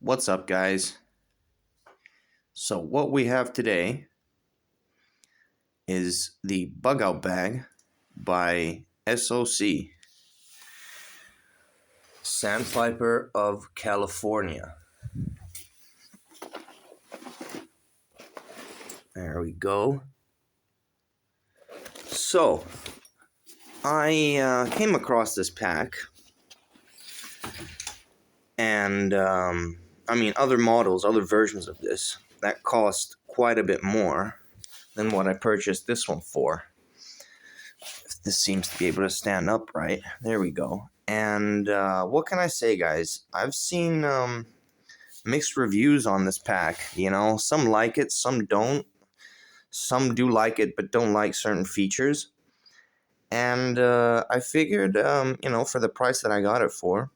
What's up, guys? So what we have today is the bugout bag by SOC, Sandpiper of California. There we go. So I came across this pack, and other models, other versions of this that cost quite a bit more than what I purchased this one for. If this seems to be able to stand upright, there we go. And what can I say, guys? I've seen mixed reviews on this pack. Some like it, some don't. Some do like it, but don't like certain features. And I figured, for the price that I got it for,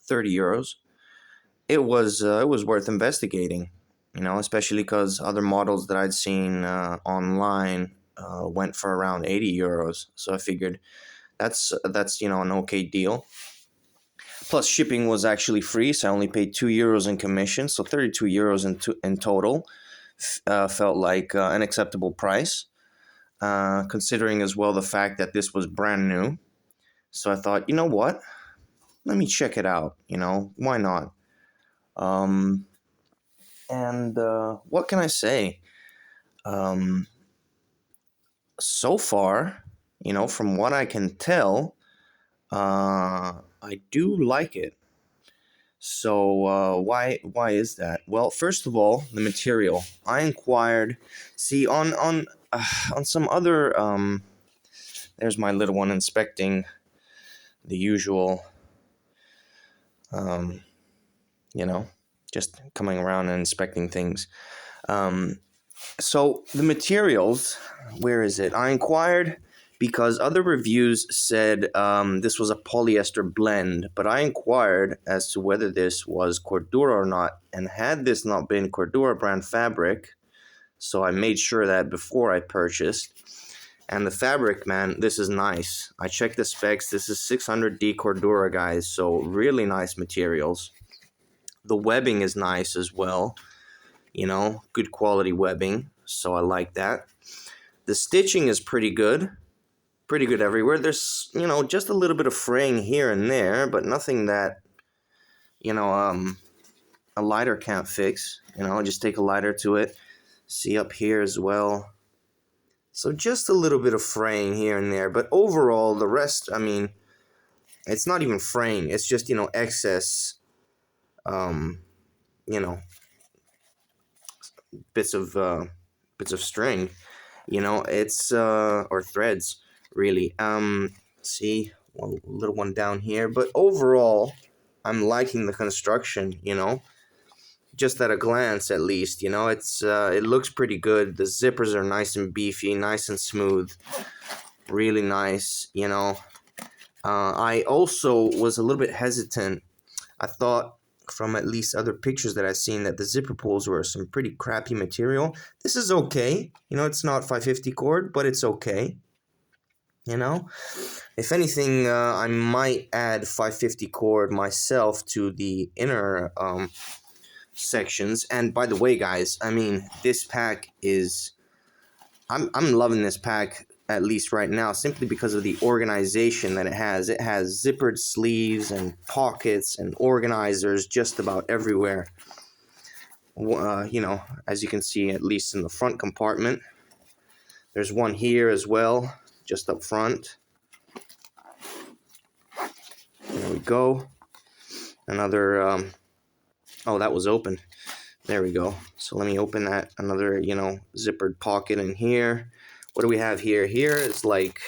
30 euros, it was worth investigating. Especially because other models that I'd seen online went for around 80 euros. So I figured that's an okay deal. Plus shipping was actually free, so I only paid 2 euros in commission, so 32 euros in total. Felt like an acceptable price, considering as well the fact that this was brand new. So I thought, you know what? Let me check it out. Why not? And what can I say? So far, from what I can tell, I do like it. So why is that? Well, first of all, the material. I inquired. See, on some other there's my little one inspecting the usual. Just coming around and inspecting things. So the materials, where is it? I inquired because other reviews said this was a polyester blend, but I inquired as to whether this was Cordura or not, and had this not been Cordura brand fabric, so I made sure that before I purchased. And the fabric, man, this is nice. I checked the specs. This is 600D Cordura, guys, so really nice materials. The webbing is nice as well. Good quality webbing, so I like that. The stitching is pretty good everywhere. There's, just a little bit of fraying here and there, but nothing that, a lighter can't fix. Just take a lighter to it. See up here as well. So just a little bit of fraying here and there, but overall, the rest, it's not even fraying. It's just, excess, bits of string, it's or threads, really. See, one little one down here, but overall I'm liking the construction. Just at a glance, at least. It's it looks pretty good. The zippers are nice and beefy, nice and smooth, really nice. I also was a little bit hesitant. I thought, from at least other pictures that I've seen, that the zipper pulls were some pretty crappy material. This is okay. It's not 550 cord, but it's okay. If anything, I might add 550 cord myself to the inner sections. And by the way, guys, this pack is... I'm loving this pack, at least right now, simply because of the organization that it has. It has zippered sleeves and pockets and organizers just about everywhere. As you can see, at least in the front compartment. There's one here as well, just up front. There we go. Another, oh, that was open. There we go. So let me open that. Another, zippered pocket in here. What do we have here? Here is like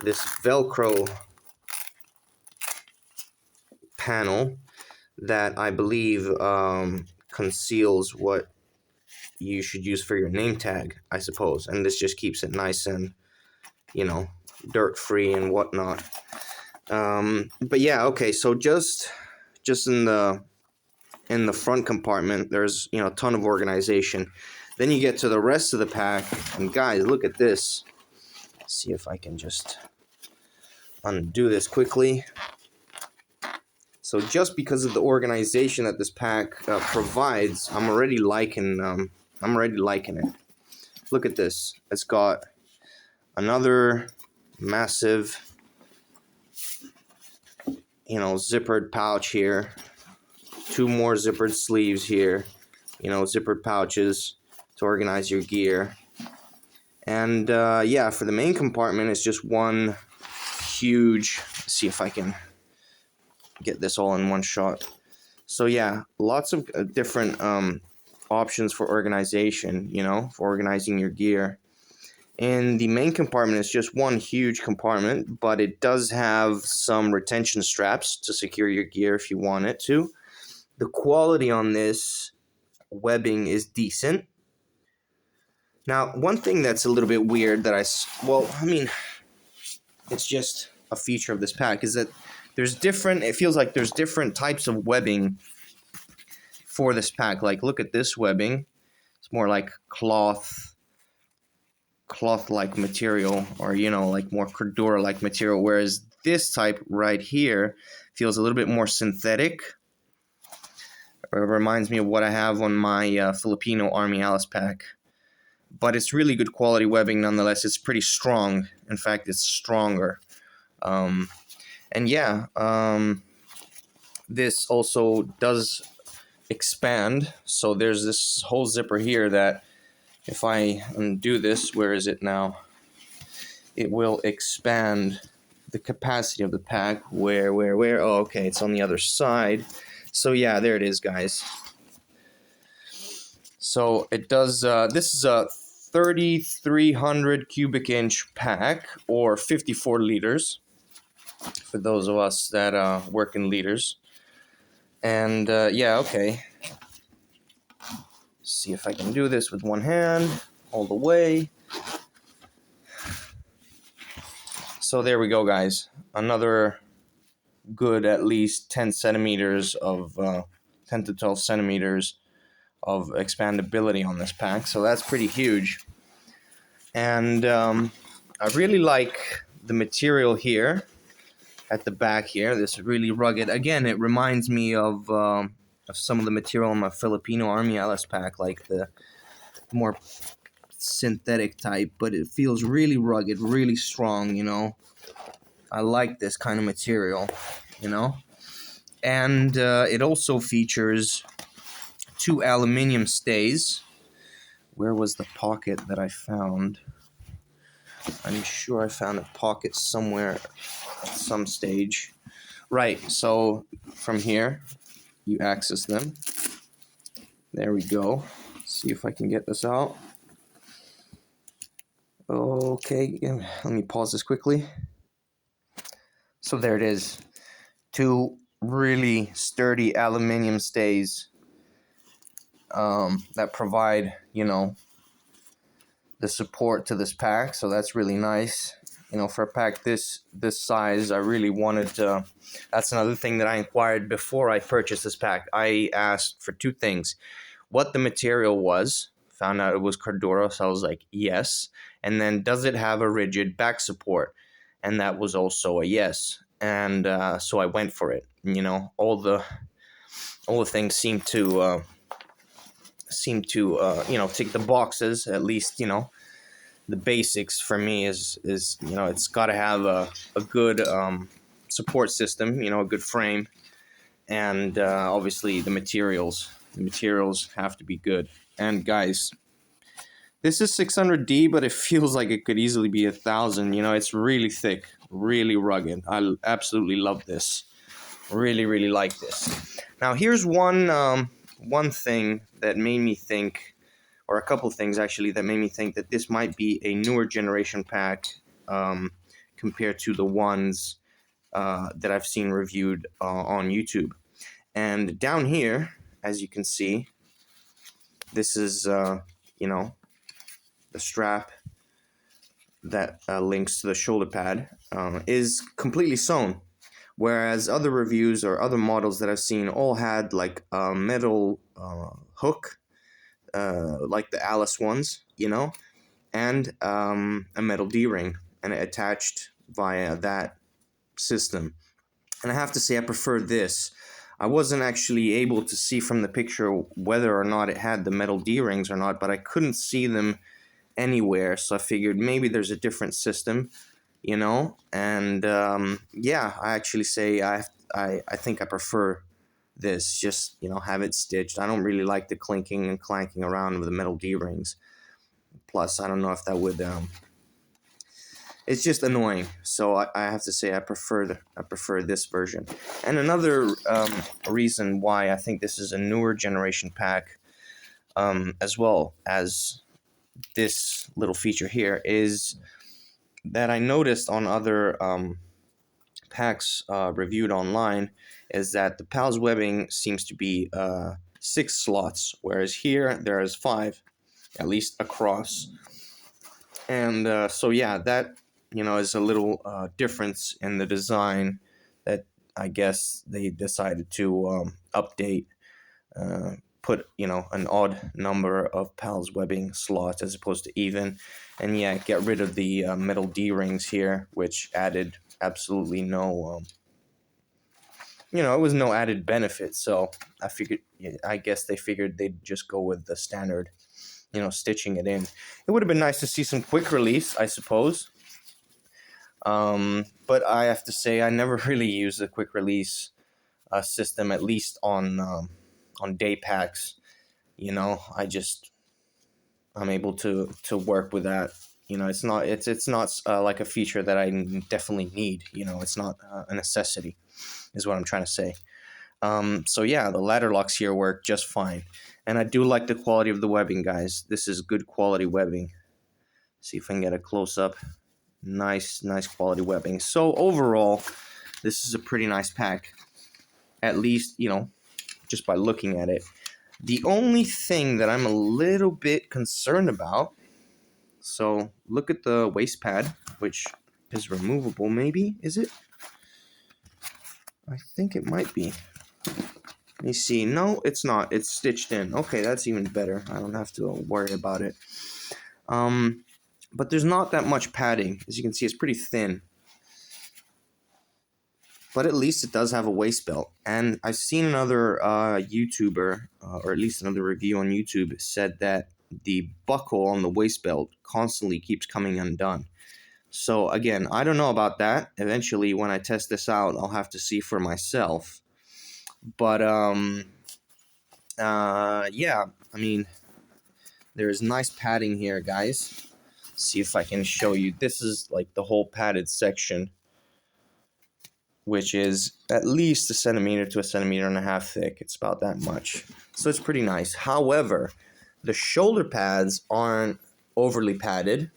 this Velcro panel that I believe conceals what you should use for your name tag, I suppose. And this just keeps it nice and, dirt free and whatnot. But yeah, okay. So just in the front compartment, there's a ton of organization. Then you get to the rest of the pack, and guys, look at this. Let's see if I can just undo this quickly. So just because of the organization that this pack provides, I'm already liking it. Look at this. It's got another massive, zippered pouch here. 2 more zippered sleeves here. Zippered pouches to organize your gear. And yeah, for the main compartment, it's just one huge. Let's see if I can get this all in one shot. So yeah, lots of different options for organization, for organizing your gear. And the main compartment is just one huge compartment, but it does have some retention straps to secure your gear if you want it to. The quality on this webbing is decent. Now, one thing that's a little bit weird that it's just a feature of this pack, is that it feels like there's different types of webbing for this pack. Like, look at this webbing. It's more like cloth-like material, or, like more Cordura-like material, whereas this type right here feels a little bit more synthetic. It reminds me of what I have on my Filipino Army Alice pack. But it's really good quality webbing nonetheless. It's pretty strong. In fact, it's stronger. And yeah, this also does expand. So there's this whole zipper here that if I undo this, where is it now? It will expand the capacity of the pack. Where? Oh, okay, it's on the other side. So yeah, there it is, guys. So it does, this is a 3,300 cubic inch pack, or 54 liters, for those of us that work in liters. And yeah, okay. See if I can do this with one hand, all the way. So there we go, guys. Another good at least 10 centimeters of, 10 to 12 centimeters of expandability on this pack, so that's pretty huge. And I really like the material here at the back here. This is really rugged. Again, it reminds me of some of the material in my Filipino Army Alice pack, like the more synthetic type, but it feels really rugged, really strong, I like this kind of material, And it also features 2 aluminum stays. Where was the pocket that I found? I'm sure I found a pocket somewhere at some stage. Right, so from here, you access them. There we go. Let's see if I can get this out. Okay, let me pause this quickly. So there it is. 2 really sturdy aluminum stays that provide, the support to this pack. So that's really nice. For a pack this size, I really wanted to. That's another thing that I inquired before I purchased this pack. I asked for 2 things: what the material was. Found out it was Cordura, so I was like, yes. And then, does it have a rigid back support? And that was also a yes. And so I went for it. All the things seem to tick the boxes. At least, the basics for me is it's got to have a good support system, a good frame, and obviously the materials have to be good. And guys, this is 600D, but it feels like it could easily be 1,000. It's really thick, really rugged. I absolutely love this. Really, really like this. Now here's one thing that made me think, or a couple things actually, that made me think that this might be a newer generation pack compared to the ones that I've seen reviewed on YouTube. And down here, as you can see, this is, the strap that links to the shoulder pad is completely sewn. Whereas other reviews or other models that I've seen all had like a metal hook, like the Alice ones, and a metal D-ring, and it attached via that system. And I have to say I prefer this. I wasn't actually able to see from the picture whether or not it had the metal D-rings or not, but I couldn't see them anywhere, so I figured maybe there's a different system, you know. And yeah, I actually say I think I prefer this. Just, you know, have it stitched. I don't really like the clinking and clanking around with the metal D-rings. Plus, I don't know if that would it's just annoying. So I have to say I prefer this version. And another reason why I think this is a newer generation pack, as well as this little feature here, is that I noticed on other packs reviewed online, is that the PAL's webbing seems to be 6 slots, whereas here there is 5, at least across. And so yeah, that, you know, is a little difference in the design that I guess they decided to update. Put, you know, an odd number of PAL's webbing slots as opposed to even, and yeah, get rid of the metal D-rings here, which added absolutely no, you know, it was no added benefit. So I guess they figured they'd just go with the standard, you know, stitching it in. It would have been nice to see some quick release, I suppose. But I have to say I never really used the quick release system, at least on day packs. You know, I'm able to work with that. You know, it's not like a feature that I definitely need. You know, it's not a necessity, is what I'm trying to say. So yeah, the ladder locks here work just fine, and I do like the quality of the webbing, guys. This is good quality webbing. See if I can get a close up. Nice quality webbing. So overall, this is a pretty nice pack, at least, you know, just by looking at it. The only thing that I'm a little bit concerned about, so look at the waist pad, which is removable, maybe, is it? I think it might be. Let me see. No, it's not. It's stitched in. Okay, that's even better. I don't have to worry about it. But there's not that much padding. As you can see, it's pretty thin. But at least it does have a waist belt. And I've seen another YouTuber, or at least another review on YouTube, said that the buckle on the waist belt constantly keeps coming undone. So again, I don't know about that. Eventually, when I test this out, I'll have to see for myself. But yeah, I mean, there's nice padding here, guys. See if I can show you. This is like the whole padded section, which is at least 1 centimeter to 1.5 centimeters thick. It's about that much. So it's pretty nice. However, the shoulder pads aren't overly padded.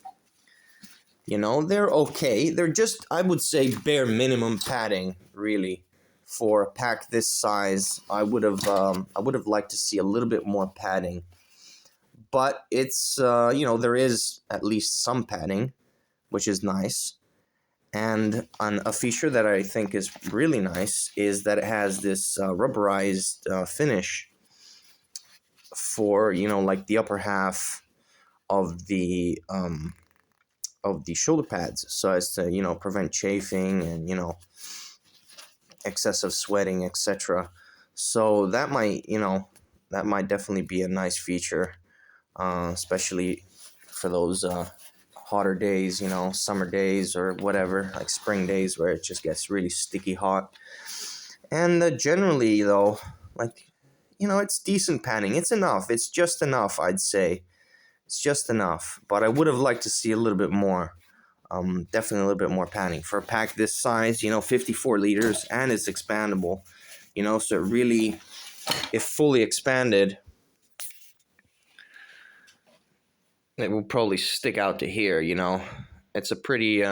You know, they're okay. They're just, I would say, bare minimum padding, really. For a pack this size, I would have liked to see a little bit more padding. But it's, you know, there is at least some padding, which is nice. And a feature that I think is really nice is that it has this rubberized finish for, you know, like the upper half of the shoulder pads, so as to, you know, prevent chafing and, you know, excessive sweating, etc. So that might, you know, that might definitely be a nice feature, especially for those hotter days, you know, summer days or whatever, like spring days where it just gets really sticky hot. And generally, though, like, you know, it's decent padding. It's enough. It's just enough, I'd say. It's just enough. But I would have liked to see a little bit more. Definitely a little bit more padding. For a pack this size, you know, 54 liters, and it's expandable. You know, so it really, if fully expanded, it will probably stick out to here, you know. It's a pretty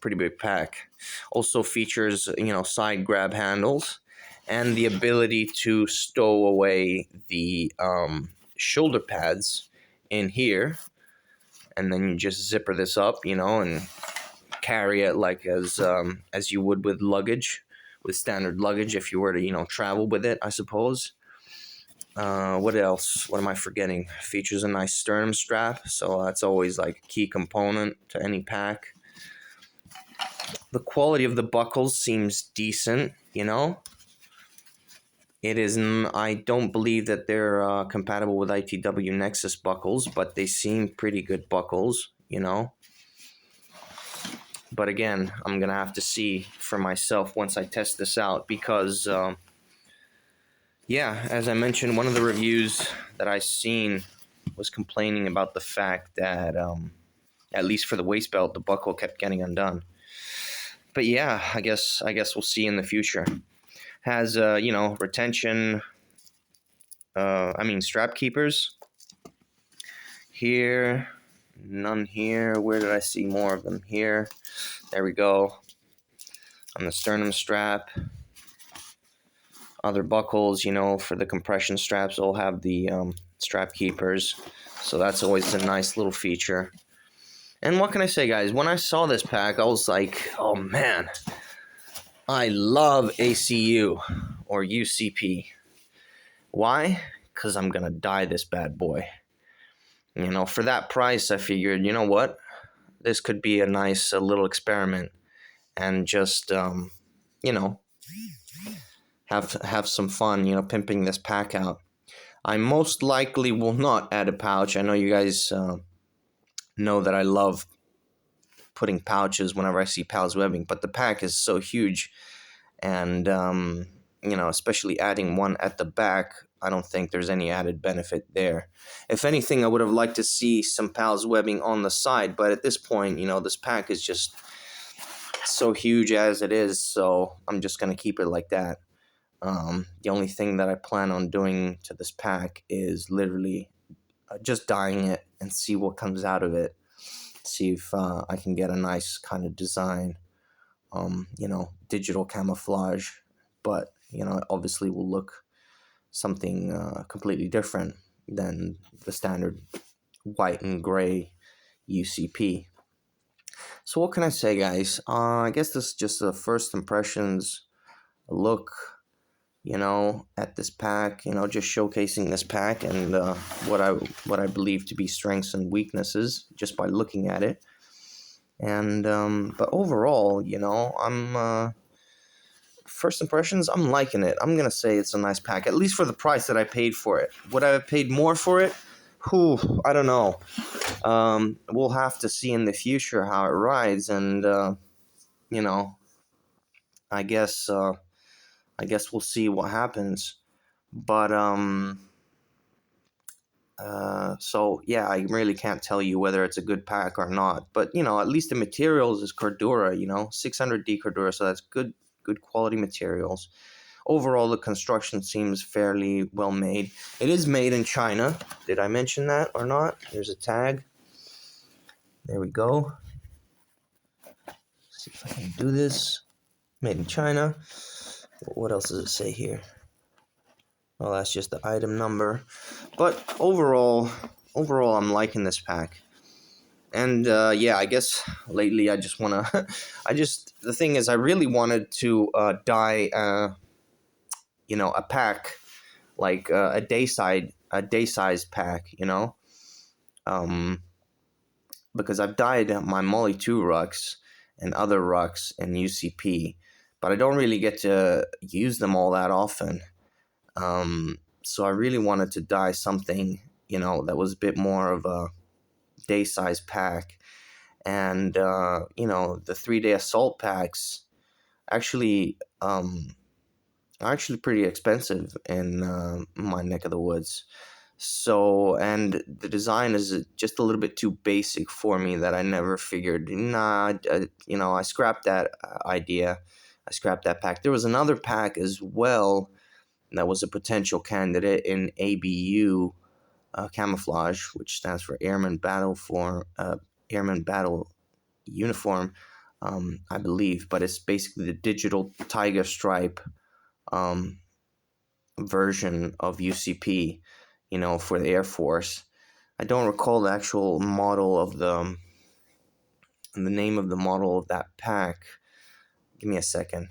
big pack. Also features, you know, side grab handles and the ability to stow away the shoulder pads in here, and then you just zipper this up, you know, and carry it like as you would with luggage, with standard luggage, if you were to, you know, travel with it, I suppose. What else? What am I forgetting? Features a nice sternum strap, so that's always like a key component to any pack. The quality of the buckles seems decent, you know. It is. I don't believe that they're compatible with ITW Nexus buckles, but they seem pretty good buckles, you know. But again, I'm gonna have to see for myself once I test this out because, yeah, as I mentioned, one of the reviews that I seen was complaining about the fact that, at least for the waist belt, the buckle kept getting undone. But yeah, I guess we'll see in the future. Has retention. Strap keepers. Here, none here. Where did I see more of them? Here. There we go. On the sternum strap. Other buckles, for the compression straps, all have the strap keepers. So that's always a nice little feature. And what can I say, guys? When I saw this pack, I was like, oh man, I love ACU or UCP. Why? Because I'm going to dye this bad boy. For that price, I figured, you know what? This could be a nice little experiment and just, have some fun, pimping this pack out. I most likely will not add a pouch. I know you guys know that I love putting pouches whenever I see Pals webbing, but the pack is so huge, and especially adding one at the back, I don't think there's any added benefit there. If anything, I would have liked to see some Pals webbing on the side, but at this point, this pack is just so huge as it is, so I'm just going to keep it like that. The only thing that I plan on doing to this pack is literally just dyeing it and see what comes out of it. See if I can get a nice kind of design, digital camouflage, but, it obviously will look something completely different than the standard white and gray UCP. So what can I say, guys? I guess this is just a first impressions look, at this pack, just showcasing this pack and what I believe to be strengths and weaknesses just by looking at it. And but overall, I'm first impressions, I'm liking it. I'm gonna say it's a nice pack, at least for the price that I paid for it. Would I have paid more for it? I don't know. We'll have to see in the future how it rides, and I guess we'll see what happens. But so yeah, I really can't tell you whether it's a good pack or not. But at least the materials is Cordura, 600D Cordura, so that's good quality materials. Overall, the construction seems fairly well made. It is made in China. Did I mention that or not? There's a tag. There we go. Let's see if I can do this. Made in China. What else does it say here? Well, that's just the item number. But overall, I'm liking this pack. And yeah, I guess lately I just want to... the thing is, I really wanted to dye, a pack, like a day size pack, because I've dyed my Molly 2 rucks and other rucks in UCP, but I don't really get to use them all that often. So I really wanted to dye something, that was a bit more of a day size pack. And, the 3-day assault packs actually, are actually pretty expensive in my neck of the woods. So, and the design is just a little bit too basic for me that I never figured, I scrapped that idea. I scrapped that pack. There was another pack as well that was a potential candidate in ABU camouflage, which stands for Airman Battle Uniform, I believe, but it's basically the digital tiger stripe version of UCP, for the Air Force. I don't recall the actual model of the name of the model of that pack. Give me a second.